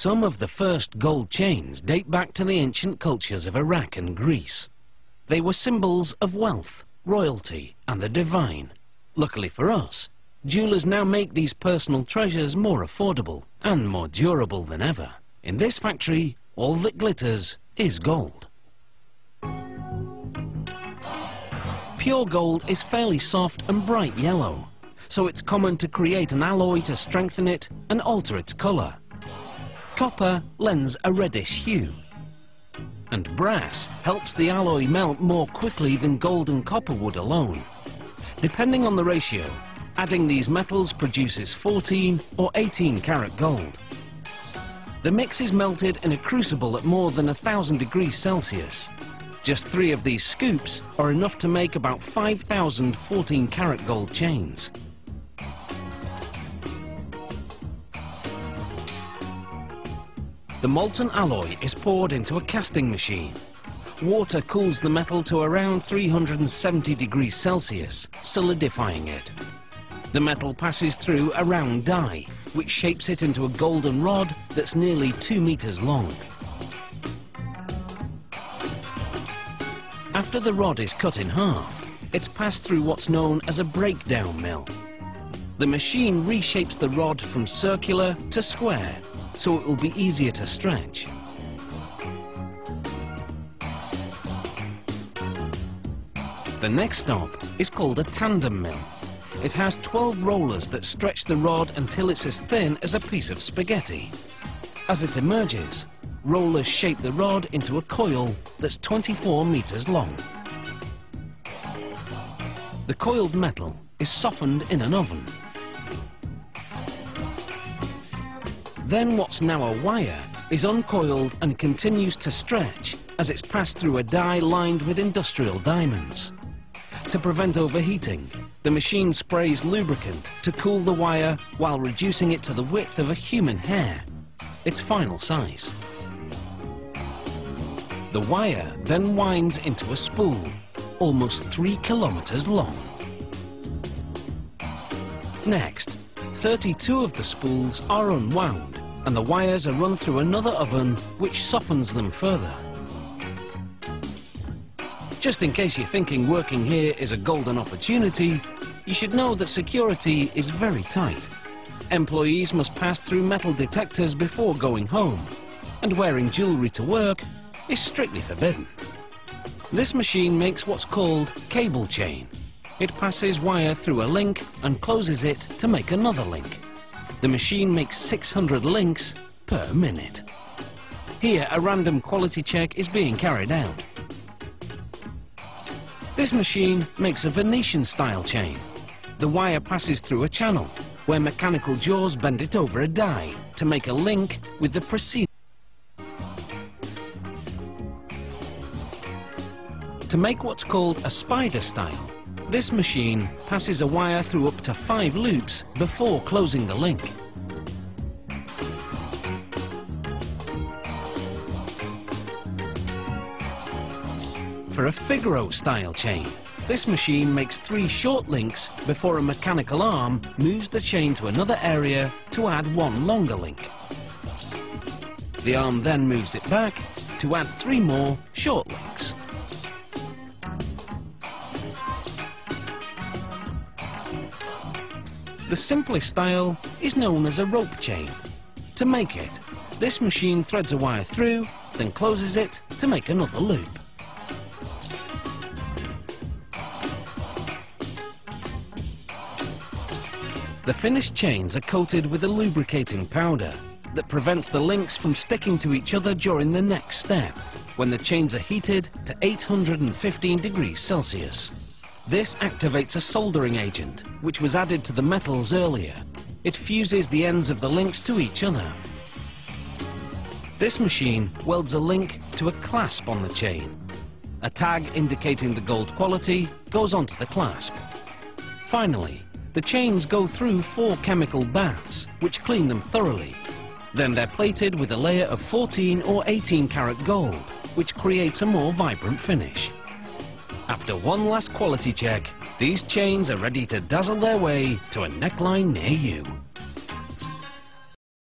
Some of the first gold chains date back to the ancient cultures of Iraq and Greece. They were symbols of wealth, royalty, and the divine. Luckily for us, jewelers now make these personal treasures more affordable and more durable than ever. In this factory, all that glitters is gold. Pure gold is fairly soft and bright yellow, so it's common to create an alloy to strengthen it and alter its colour. Copper lends a reddish hue, and brass helps the alloy melt more quickly than gold and copper would alone. Depending on the ratio, adding these metals produces 14 or 18 karat gold. The mix is melted in a crucible at more than 1,000 degrees Celsius. Just 3 of these scoops are enough to make about 5,000 14 karat gold chains. The molten alloy is poured into a casting machine. Water cools the metal to around 370 degrees Celsius, solidifying it. The metal passes through a round die, which shapes it into a golden rod that's nearly 2 meters long. After the rod is cut in half, it's passed through what's known as a breakdown mill. The machine reshapes the rod from circular to square, so it will be easier to stretch. The next stop is called a tandem mill. It has 12 rollers that stretch the rod until it's as thin as a piece of spaghetti. As it emerges, rollers shape the rod into a coil that's 24 meters long. The coiled metal is softened in an oven. Then what's now a wire is uncoiled and continues to stretch as it's passed through a die lined with industrial diamonds. To prevent overheating, the machine sprays lubricant to cool the wire while reducing it to the width of a human hair, its final size. The wire then winds into a spool, almost 3 kilometers long. Next, 32 of the spools are unwound, and the wires are run through another oven which softens them further. Just in case you're thinking working here is a golden opportunity, you should know that security is very tight. Employees must pass through metal detectors before going home, and wearing jewellery to work is strictly forbidden. This machine makes what's called cable chain. It passes wire through a link and closes it to make another link. The machine makes 600 links per minute. Here, a random quality check is being carried out. This machine makes a Venetian-style chain. The wire passes through a channel, where mechanical jaws bend it over a die to make a link with the preceding. To make what's called a spider style, this machine passes a wire through up to 5 loops before closing the link. For a Figaro style chain, this machine makes 3 short links before a mechanical arm moves the chain to another area to add 1 longer link. The arm then moves it back to add 3 more short links. The simplest style is known as a rope chain. To make it, this machine threads a wire through, then closes it to make another loop. The finished chains are coated with a lubricating powder that prevents the links from sticking to each other during the next step, when the chains are heated to 815 degrees Celsius. This activates a soldering agent, which was added to the metals earlier. It fuses the ends of the links to each other. This machine welds a link to a clasp on the chain. A tag indicating the gold quality goes onto the clasp. Finally, the chains go through 4 chemical baths, which clean them thoroughly. Then they're plated with a layer of 14 or 18 karat gold, which creates a more vibrant finish. After one last quality check, these chains are ready to dazzle their way to a neckline near you.